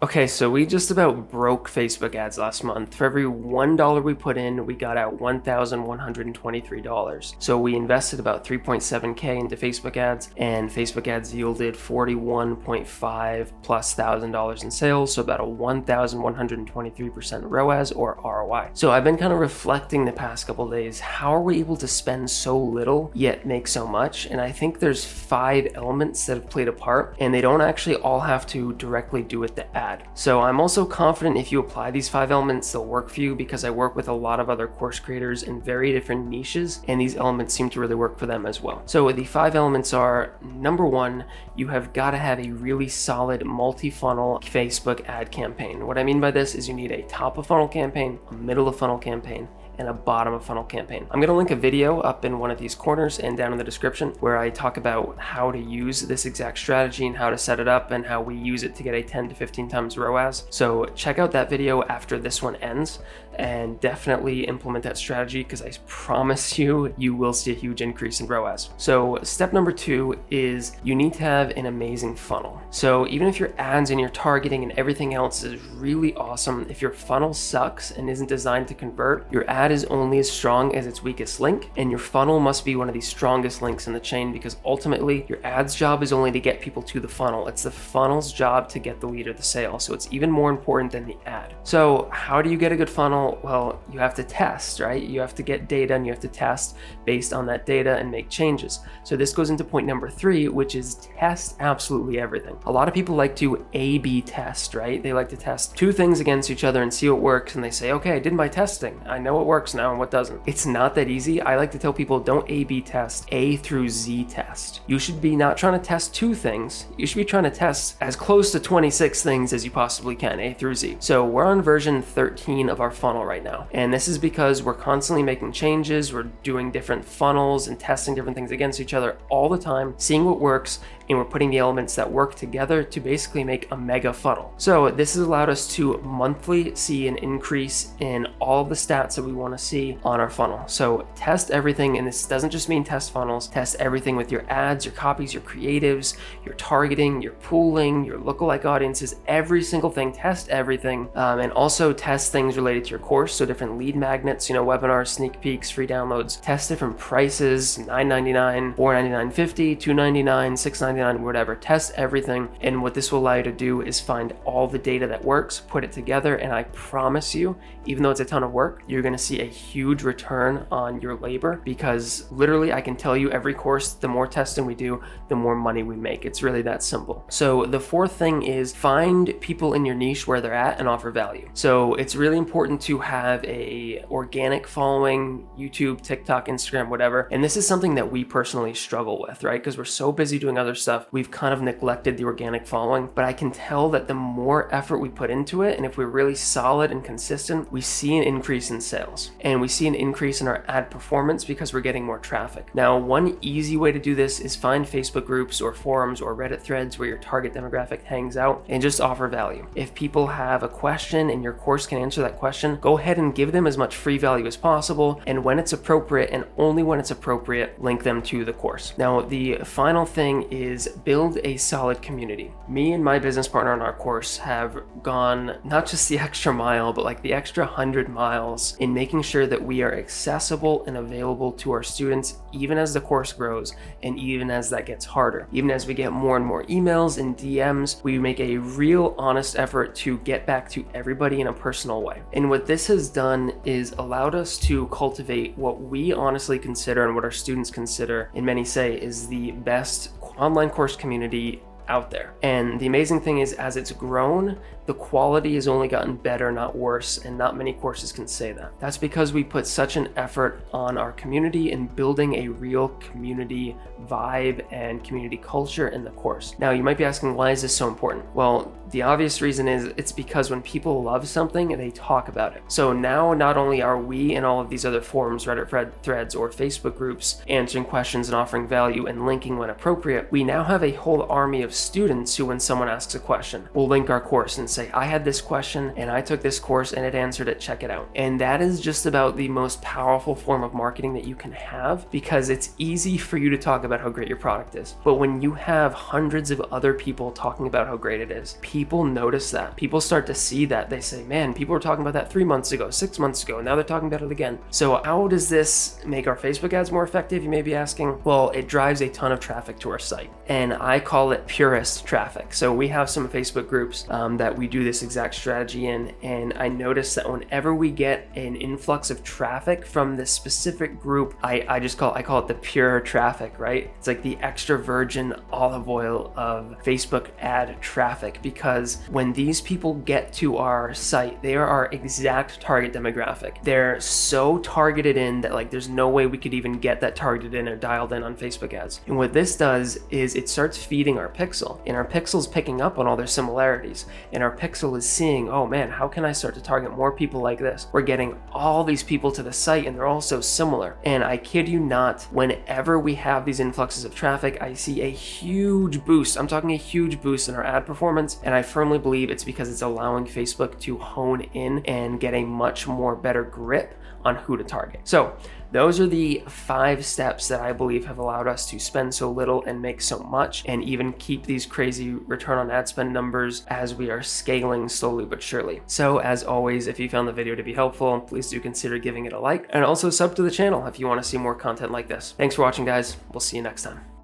Okay, so we just about broke Facebook ads last month. For every $1 we put in, we got out $1,123. So we invested about 3.7K into Facebook ads, and Facebook ads yielded 41.5 plus $1,000 in sales, so about a 1,123% ROAS or ROI. So I've been kind of reflecting the past couple of days, how are we able to spend so little yet make so much? And I think there's 5 elements that have played a part, and they don't actually all have to directly do with the ad. So I'm also confident if you apply these 5 elements, they'll work for you, because I work with a lot of other course creators in very different niches, and these elements seem to really work for them as well. So the 5 elements are: number 1, you have got to have a really solid multi-funnel Facebook ad campaign. What I mean by this is you need a top of funnel campaign, a middle of funnel campaign, and a bottom of funnel campaign. I'm gonna link a video up in one of these corners and down in the description where I talk about how to use this exact strategy and how to set it up and how we use it to get a 10 to 15 times ROAS. So check out that video after this one ends and definitely implement that strategy, because I promise you, you will see a huge increase in ROAS. So step number 2 is you need to have an amazing funnel. So even if your ads and your targeting and everything else is really awesome, if your funnel sucks and isn't designed to convert, your ad is only as strong as its weakest link, and your funnel must be one of the strongest links in the chain, because ultimately your ad's job is only to get people to the funnel. It's the funnel's job to get the lead or the sale. So it's even more important than the ad. So how do you get a good funnel? Well, you have to test, right? You have to get data and you have to test based on that data and make changes. So this goes into point number 3, which is test absolutely everything. A lot of people like to A/B test, right? They like to test 2 things against each other and see what works, and they say, okay, I did my testing, I know what works now and what doesn't. It's not that easy. I like to tell people, don't A/B test, A through Z test. You should be not trying to test 2 things. You should be trying to test as close to 26 things as you possibly can, A through Z. So we're on version 13 of our funnel right now. And this is because we're constantly making changes. We're doing different funnels and testing different things against each other all the time, seeing what works, and we're putting the elements that work together to basically make a mega funnel. So this has allowed us to monthly see an increase in all of the stats that we want to see on our funnel. So test everything, and this doesn't just mean test funnels. Test everything with your ads, your copies, your creatives, your targeting, your pooling, your lookalike audiences, every single thing. Test everything, and also test things related to your course. So different lead magnets, webinars, sneak peeks, free downloads. Test different prices: $9.99, $4.99.50, $2.99, $6.99, whatever. Test everything, and what this will allow you to do is find all the data that works, put it together, and I promise you, even though it's a ton of work, you're going to see a huge return on your labor, because literally I can tell you every course, the more testing we do, the more money we make. It's really that simple. So the 4th thing is find people in your niche where they're at and offer value. So it's really important to have a organic following, YouTube, TikTok, Instagram, whatever. And this is something that we personally struggle with, right? Because we're so busy doing other stuff, we've kind of neglected the organic following. But I can tell that the more effort we put into it, and if we're really solid and consistent, we see an increase in sales, and we see an increase in our ad performance because we're getting more traffic. Now, one easy way to do this is find Facebook groups or forums or Reddit threads where your target demographic hangs out, and just offer value. If people have a question and your course can answer that question, go ahead and give them as much free value as possible, and when it's appropriate, and only when it's appropriate, link them to the course. Now, the final thing is build a solid community. Me and my business partner on our course have gone not just the extra mile, but like the extra 100 miles in making sure that we are accessible and available to our students, even as the course grows and even as that gets harder. Even as we get more and more emails and DMs, we make a real honest effort to get back to everybody in a personal way. And what this has done is allowed us to cultivate what we honestly consider, and what our students consider, and many say is the best online course community out there. And the amazing thing is, as it's grown, the quality has only gotten better, not worse, and not many courses can say that. That's because we put such an effort on our community and building a real community vibe and community culture in the course. Now, you might be asking, why is this so important? Well, the obvious reason is it's because when people love something, they talk about it. So now not only are we in all of these other forums, Reddit threads, or Facebook groups, answering questions and offering value and linking when appropriate, we now have a whole army of students who, when someone asks a question, will link our course and say, I had this question and I took this course and it answered it, check it out. And that is just about the most powerful form of marketing that you can have, because it's easy for you to talk about how great your product is. But when you have hundreds of other people talking about how great it is, people notice that. People start to see that. They say, man, people were talking about that 3 months ago, 6 months ago, and now they're talking about it again. So how does this make our Facebook ads more effective, you may be asking? Well, it drives a ton of traffic to our site, and I call it purist traffic. So we have some Facebook groups that we do this exact strategy in, and I notice that whenever we get an influx of traffic from this specific group, I call it the pure traffic, right? It's like the extra virgin olive oil of Facebook ad traffic, because when these people get to our site, they are our exact target demographic. They're so targeted in that like there's no way we could even get that targeted in or dialed in on Facebook ads. And what this does is it starts feeding our pixel, and our pixel's picking up on all their similarities, and our pixel is seeing, oh man, how can I start to target more people like this? We're getting all these people to the site and they're all so similar. And I kid you not, whenever we have these influxes of traffic, I see a huge boost. I'm talking a huge boost in our ad performance, and I firmly believe it's because it's allowing Facebook to hone in and get a much more better grip on who to target. So those are the 5 steps that I believe have allowed us to spend so little and make so much, and even keep these crazy return on ad spend numbers as we are scaling slowly but surely. So as always, if you found the video to be helpful, please do consider giving it a like, and also sub to the channel if you want to see more content like this. Thanks for watching, guys. We'll see you next time.